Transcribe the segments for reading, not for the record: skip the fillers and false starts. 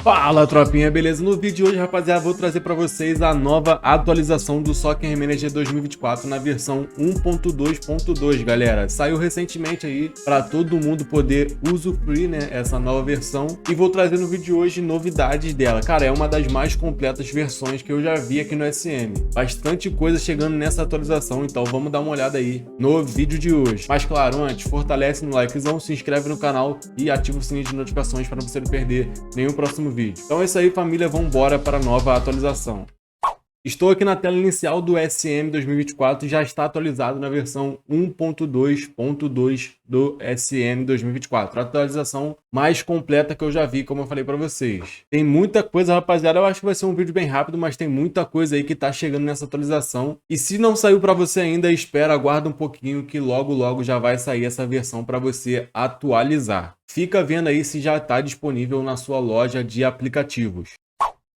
Fala, tropinha, beleza? No vídeo de hoje, rapaziada, vou trazer para vocês a nova atualização do Soccer Manager 2024 na versão 1.2.2, galera. Saiu recentemente aí para todo mundo poder usufruir, né, essa nova versão, e vou trazer no vídeo de hoje novidades dela. Cara, é uma das mais completas versões que eu já vi aqui no SM. Bastante coisa chegando nessa atualização, então vamos dar uma olhada aí no vídeo de hoje. Mas claro, antes, fortalece no likezão, se inscreve no canal e ativa o sininho de notificações para você não perder nenhum próximo vídeo. Então é isso aí, família, vamos embora para a nova atualização. Estou aqui na tela inicial do SM 2024 e já está atualizado na versão 1.2.2 do SM 2024. A atualização mais completa que eu já vi, como eu falei para vocês. Tem muita coisa, rapaziada. Eu acho que vai ser um vídeo bem rápido, mas tem muita coisa aí que está chegando nessa atualização. E se não saiu para você ainda, espera, aguarda um pouquinho que logo já vai sair essa versão para você atualizar. Fica vendo aí se já está disponível na sua loja de aplicativos.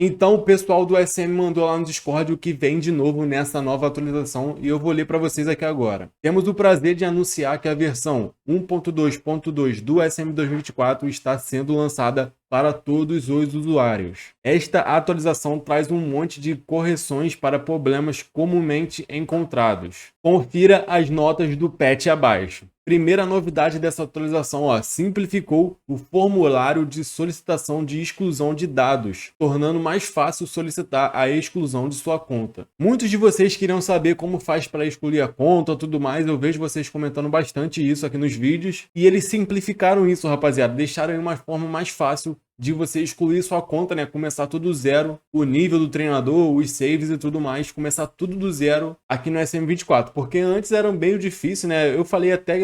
Então o pessoal do SM mandou lá no Discord o que vem de novo nessa nova atualização e eu vou ler para vocês aqui agora. Temos o prazer de anunciar que a versão 1.2.2 do SM 2024 está sendo lançada para todos os usuários. Esta atualização traz um monte de correções para problemas comumente encontrados. Confira as notas do patch abaixo. Primeira novidade dessa atualização, simplificou o formulário de solicitação de exclusão de dados, tornando mais fácil solicitar a exclusão de sua conta. Muitos de vocês queriam saber como faz para excluir a conta e tudo mais, eu vejo vocês comentando bastante isso aqui nos vídeos, e eles simplificaram isso, rapaziada, deixaram uma forma mais fácil de você excluir sua conta, né? Começar tudo do zero, o nível do treinador, os saves e tudo mais, começar tudo do zero aqui no SM24, porque antes era meio difícil, né? Eu falei até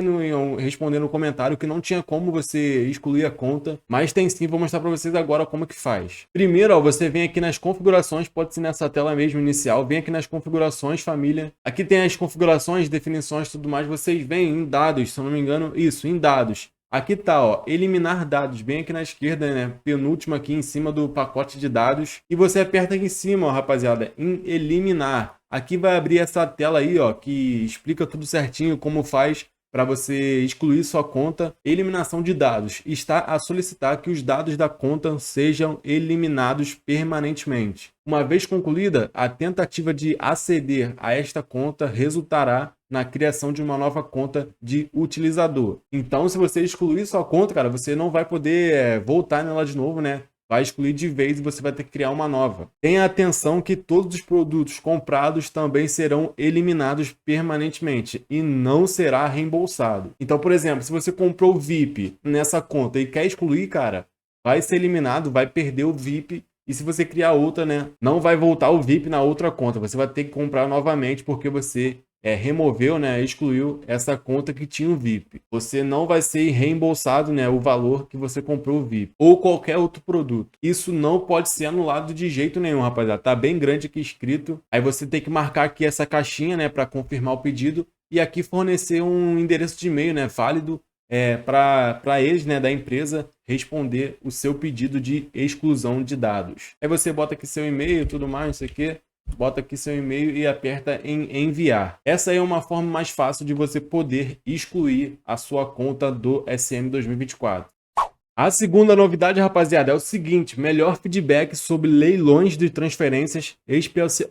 respondendo no comentário que não tinha como você excluir a conta, mas tem sim, vou mostrar para vocês agora como que faz. Primeiro, você vem aqui nas configurações, pode ser nessa tela mesmo inicial, vem aqui nas configurações, família. Aqui tem as configurações, definições e tudo mais, vocês vêm em dados, se eu não me engano, isso, em dados. Aqui tá, eliminar dados, bem aqui na esquerda, né, penúltimo aqui em cima do pacote de dados. E você aperta aqui em cima, rapaziada, em eliminar. Aqui vai abrir essa tela aí, que explica tudo certinho como faz para você excluir sua conta. Eliminação de dados. Está a solicitar que os dados da conta sejam eliminados permanentemente. Uma vez concluída, a tentativa de aceder a esta conta resultará na criação de uma nova conta de utilizador. Então, se você excluir sua conta, cara, você não vai poder voltar nela de novo, né? Vai excluir de vez e você vai ter que criar uma nova. Tenha atenção que todos os produtos comprados também serão eliminados permanentemente e não será reembolsado. Então, por exemplo, se você comprou o VIP nessa conta e quer excluir, cara, vai ser eliminado, vai perder o VIP. E se você criar outra, né, não vai voltar o VIP na outra conta. Você vai ter que comprar novamente porque você removeu, né, excluiu essa conta que tinha o VIP. Você não vai ser reembolsado, né, o valor que você comprou o VIP ou qualquer outro produto. Isso não pode ser anulado de jeito nenhum, rapaziada. Tá bem grande aqui escrito. Aí você tem que marcar aqui essa caixinha, né, para confirmar o pedido e aqui fornecer um endereço de e-mail, né, válido para eles, né, da empresa responder o seu pedido de exclusão de dados. Aí você bota aqui seu e-mail, tudo mais, não sei o que. Bota aqui seu e-mail e aperta em enviar. Essa aí é uma forma mais fácil de você poder excluir a sua conta do SM 2024. A segunda novidade, rapaziada, é o seguinte: melhor feedback sobre leilões de transferências,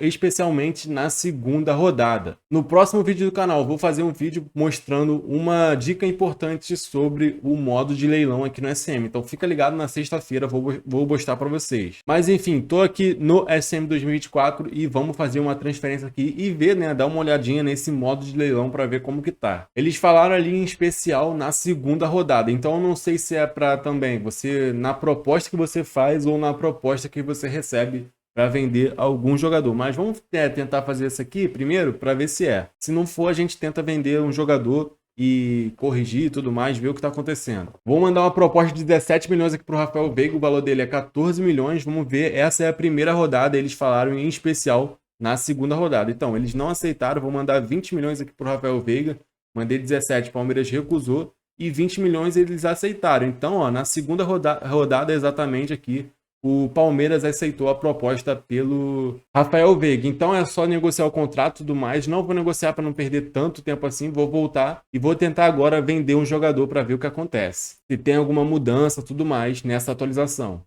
especialmente na segunda rodada. No próximo vídeo do canal, vou fazer um vídeo mostrando uma dica importante sobre o modo de leilão aqui no SM. Então fica ligado, na sexta-feira vou mostrar para vocês. Mas enfim, tô aqui no SM 2024 e vamos fazer uma transferência aqui e ver, né, dar uma olhadinha nesse modo de leilão para ver como que tá. Eles falaram ali em especial na segunda rodada, então eu não sei se é para também você, na proposta que você faz ou na proposta que você recebe para vender algum jogador. Mas vamos tentar fazer isso aqui primeiro para ver se é. Se não for, a gente tenta vender um jogador e corrigir e tudo mais, ver o que está acontecendo. Vou mandar uma proposta de 17 milhões aqui para o Rafael Veiga, o valor dele é 14 milhões, vamos ver, essa é a primeira rodada, eles falaram em especial na segunda rodada. Então, eles não aceitaram, vou mandar 20 milhões aqui para o Rafael Veiga, mandei 17, Palmeiras recusou, e 20 milhões eles aceitaram. Então, na segunda rodada exatamente aqui, o Palmeiras aceitou a proposta pelo Rafael Veiga. Então é só negociar o contrato e tudo mais. Não vou negociar para não perder tanto tempo assim. Vou voltar e vou tentar agora vender um jogador para ver o que acontece. Se tem alguma mudança tudo mais nessa atualização.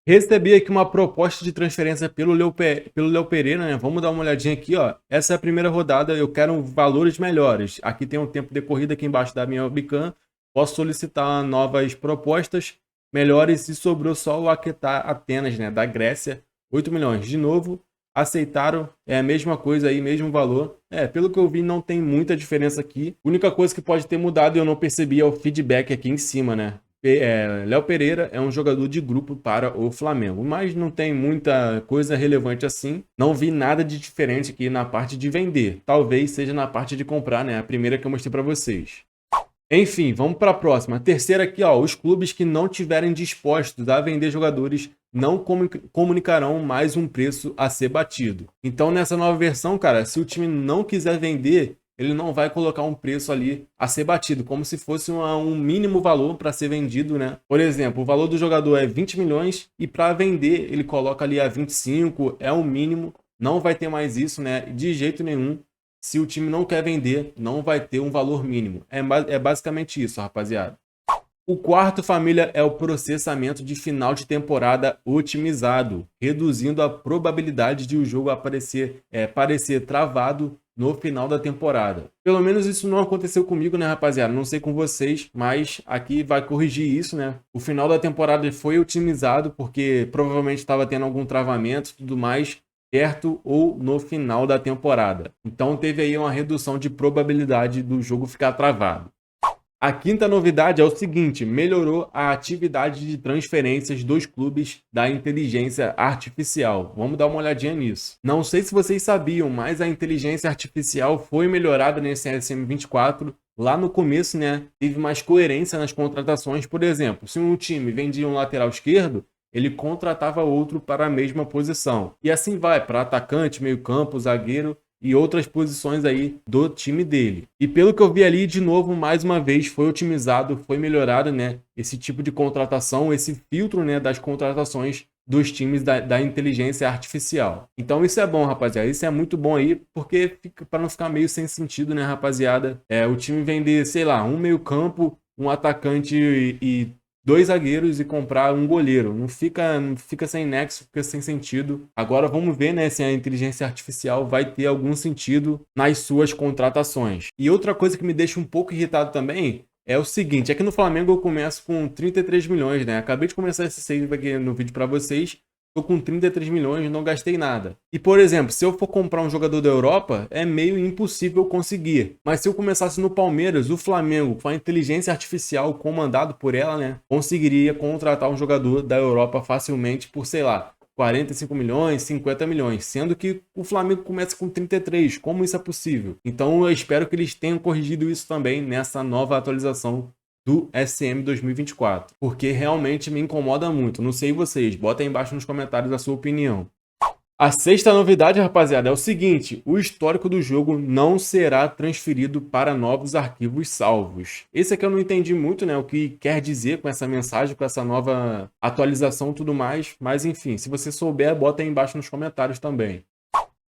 Recebi aqui uma proposta de transferência pelo Léo Pereira, né? Vamos dar uma olhadinha aqui, ó. Essa é a primeira rodada, eu quero valores melhores. Aqui tem um tempo decorrido aqui embaixo da minha webcam. Posso solicitar novas propostas melhores e sobrou só o Akhtar Atenas, né? Da Grécia, 8 milhões. De novo, aceitaram, é a mesma coisa aí, mesmo valor. Pelo que eu vi, não tem muita diferença aqui. A única coisa que pode ter mudado e eu não percebi é o feedback aqui em cima, né? Léo Pereira é um jogador de grupo para o Flamengo, mas não tem muita coisa relevante assim. Não vi nada de diferente aqui na parte de vender. Talvez seja na parte de comprar, né? A primeira que eu mostrei para vocês. Enfim, vamos para a próxima. A terceira aqui, ó, os clubes que não tiverem dispostos a vender jogadores não comunicarão mais um preço a ser batido. Então, nessa nova versão, cara, se o time não quiser vender, ele não vai colocar um preço ali a ser batido, como se fosse um mínimo valor para ser vendido, né? Por exemplo, o valor do jogador é 20 milhões e para vender ele coloca ali a 25, é o mínimo. Não vai ter mais isso, né? De jeito nenhum. Se o time não quer vender, não vai ter um valor mínimo. É basicamente isso, rapaziada. O quarto, família, é o processamento de final de temporada otimizado, reduzindo a probabilidade de o jogo parecer travado no final da temporada. Pelo menos isso não aconteceu comigo, né, rapaziada? Não sei com vocês, mas aqui vai corrigir isso, né? O final da temporada foi otimizado porque provavelmente estava tendo algum travamento e tudo mais, perto ou no final da temporada. Então teve aí uma redução de probabilidade do jogo ficar travado. A quinta novidade é o seguinte, melhorou a atividade de transferências dos clubes da inteligência artificial. Vamos dar uma olhadinha nisso. Não sei se vocês sabiam, mas a inteligência artificial foi melhorada nesse SM24. Lá no começo, né, teve mais coerência nas contratações. Por exemplo, se um time vendia um lateral esquerdo, ele contratava outro para a mesma posição. E assim vai, para atacante, meio-campo, zagueiro e outras posições aí do time dele. E pelo que eu vi ali, de novo, mais uma vez, foi otimizado, foi melhorado, né, esse tipo de contratação, esse filtro, né, das contratações dos times da inteligência artificial. Então isso é bom, rapaziada. Isso é muito bom aí, porque para não ficar meio sem sentido, né, rapaziada? O time vender, sei lá, um meio-campo, um atacante e 2 zagueiros e comprar um goleiro. Não fica sem nexo, fica sem sentido. Agora vamos ver, né, se a inteligência artificial vai ter algum sentido nas suas contratações. E outra coisa que me deixa um pouco irritado também é o seguinte, aqui no Flamengo eu começo com 33 milhões, né? Acabei de começar esse save aqui no vídeo para vocês. Tô com 33 milhões, não gastei nada. E, por exemplo, se eu for comprar um jogador da Europa, é meio impossível conseguir. Mas se eu começasse no Palmeiras, o Flamengo, com a inteligência artificial comandado por ela, né, conseguiria contratar um jogador da Europa facilmente por, sei lá, 45 milhões, 50 milhões, sendo que o Flamengo começa com 33. Como isso é possível? Então eu espero que eles tenham corrigido isso também nessa nova atualização do SM 2024, porque realmente me incomoda muito. Não sei vocês, bota aí embaixo nos comentários a sua opinião. A sexta novidade, rapaziada, é o seguinte, o histórico do jogo não será transferido para novos arquivos salvos. Esse aqui eu não entendi muito, né, o que quer dizer com essa mensagem, com essa nova atualização e tudo mais, mas enfim, se você souber, bota aí embaixo nos comentários também.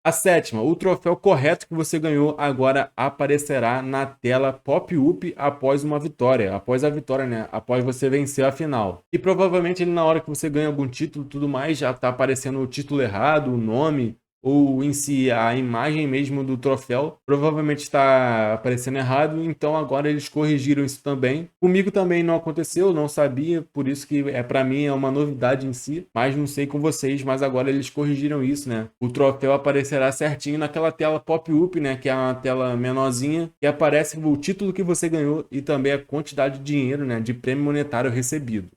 A sétima, o troféu correto que você ganhou agora aparecerá na tela pop-up após uma vitória. Após a vitória, né? Após você vencer a final. E provavelmente na hora que você ganha algum título e tudo mais, já tá aparecendo o título errado, o nome, ou em si a imagem mesmo do troféu, provavelmente está aparecendo errado, então agora eles corrigiram isso também. Comigo também não aconteceu, não sabia, por isso que para mim é uma novidade em si, mas não sei com vocês, mas agora eles corrigiram isso, né? O troféu aparecerá certinho naquela tela pop-up, né, que é uma tela menorzinha, que aparece o título que você ganhou e também a quantidade de dinheiro, né, de prêmio monetário recebido.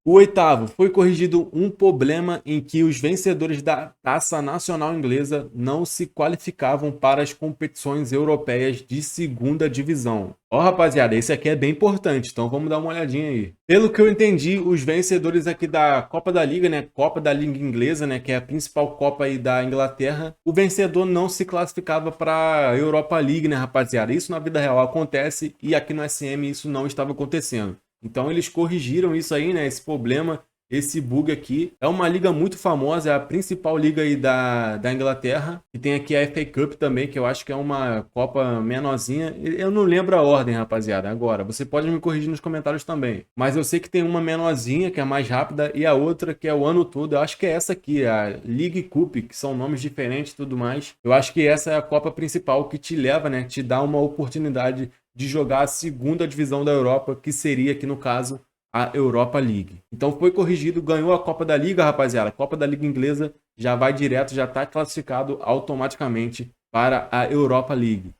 O oitavo, foi corrigido um problema em que os vencedores da Taça Nacional Inglesa não se qualificavam para as competições europeias de segunda divisão. Ó, rapaziada, esse aqui é bem importante, então vamos dar uma olhadinha aí. Pelo que eu entendi, os vencedores aqui da Copa da Liga, né, Copa da Liga Inglesa, né, que é a principal Copa aí da Inglaterra, o vencedor não se classificava para a Europa League, né, rapaziada? Isso na vida real acontece e aqui no SM isso não estava acontecendo. Então eles corrigiram isso aí, né, esse problema, esse bug aqui. É uma liga muito famosa, é a principal liga aí da Inglaterra. E tem aqui a FA Cup também, que eu acho que é uma Copa menorzinha. Eu não lembro a ordem, rapaziada, agora. Você pode me corrigir nos comentários também. Mas eu sei que tem uma menorzinha, que é a mais rápida, e a outra que é o ano todo. Eu acho que é essa aqui, a League Cup, que são nomes diferentes e tudo mais. Eu acho que essa é a Copa principal que te leva, né? Te dá uma oportunidade de jogar a segunda divisão da Europa, que seria aqui no caso a Europa League. Então foi corrigido, ganhou a Copa da Liga, rapaziada. A Copa da Liga Inglesa já vai direto, já está classificado automaticamente para a Europa League.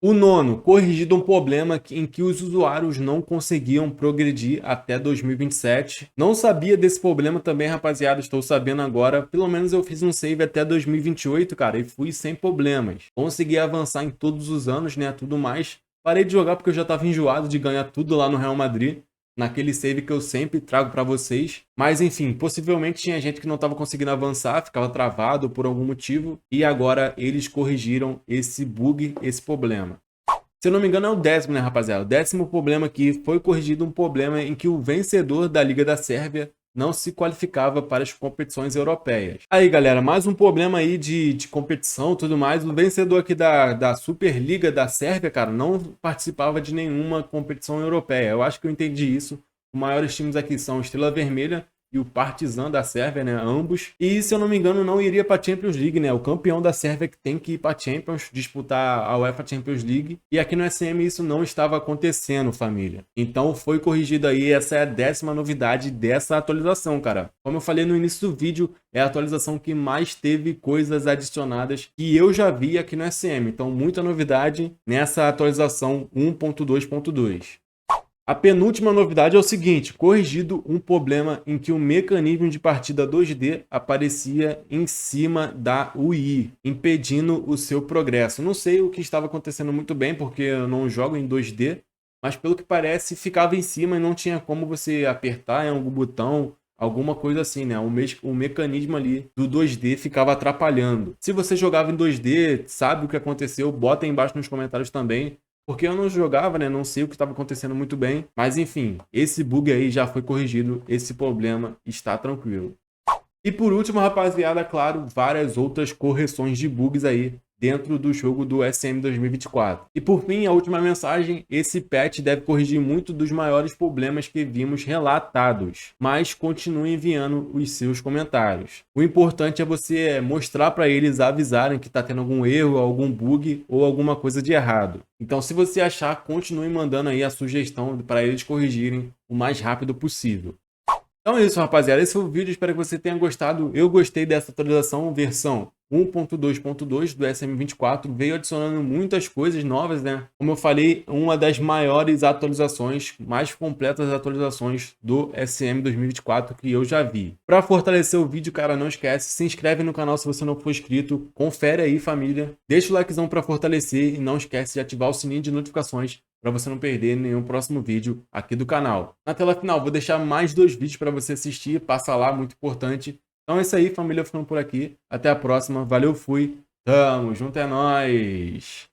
O nono, corrigido um problema em que os usuários não conseguiam progredir até 2027. Não sabia desse problema também, rapaziada, estou sabendo agora. Pelo menos eu fiz um save até 2028, cara, e fui sem problemas. Consegui avançar em todos os anos, né, tudo mais. Parei de jogar porque eu já estava enjoado de ganhar tudo lá no Real Madrid, naquele save que eu sempre trago para vocês. Mas enfim, possivelmente tinha gente que não estava conseguindo avançar, ficava travado por algum motivo, e agora eles corrigiram esse bug, esse problema. Se eu não me engano é o 10º, né, rapaziada? O 10º problema aqui foi corrigido um problema em que o vencedor da Liga da Sérvia não se qualificava para as competições europeias. Aí, galera, mais um problema aí de competição e tudo mais. O vencedor aqui da Superliga da Sérvia, cara, não participava de nenhuma competição europeia. Eu acho que eu entendi isso. Os maiores times aqui são Estrela Vermelha e o Partizan da Sérvia, né, ambos. E, se eu não me engano, não iria para a Champions League, né? O campeão da Sérvia que tem que ir para a Champions, disputar a UEFA Champions League. E aqui no SM isso não estava acontecendo, família. Então foi corrigido aí, essa é a 10ª novidade dessa atualização, cara. Como eu falei no início do vídeo, é a atualização que mais teve coisas adicionadas que eu já vi aqui no SM. Então muita novidade nessa atualização 1.2.2. A penúltima novidade é o seguinte, corrigido um problema em que o mecanismo de partida 2D aparecia em cima da UI, impedindo o seu progresso. Não sei o que estava acontecendo muito bem, porque eu não jogo em 2D, mas pelo que parece ficava em cima e não tinha como você apertar em algum botão, alguma coisa assim, né? O mecanismo ali do 2D ficava atrapalhando. Se você jogava em 2D, sabe o que aconteceu, bota aí embaixo nos comentários também. Porque eu não jogava, né? Não sei o que estava acontecendo muito bem. Mas enfim, esse bug aí já foi corrigido. Esse problema está tranquilo. E por último, rapaziada, claro, várias outras correções de bugs aí dentro do jogo do SM 2024. E por fim, a última mensagem, esse patch deve corrigir muito dos maiores problemas que vimos relatados, mas continue enviando os seus comentários. O importante é você mostrar para eles, avisarem que está tendo algum erro, algum bug ou alguma coisa de errado. Então, se você achar, continue mandando aí a sugestão para eles corrigirem o mais rápido possível. Então é isso, rapaziada. Esse foi o vídeo. Espero que você tenha gostado. Eu gostei dessa atualização, versão 1.2.2 do SM24. Veio adicionando muitas coisas novas, né? Como eu falei, uma das maiores atualizações, mais completas atualizações do SM 2024 que eu já vi. Para fortalecer o vídeo, cara, não esquece, se inscreve no canal se você não for inscrito. Confere aí, família. Deixa o likezão para fortalecer e não esquece de ativar o sininho de notificações para você não perder nenhum próximo vídeo aqui do canal. Na tela final, vou deixar mais 2 vídeos para você assistir, passa lá, muito importante. Então é isso aí, família, ficando por aqui. Até a próxima, valeu, fui, tamo junto, é nóis!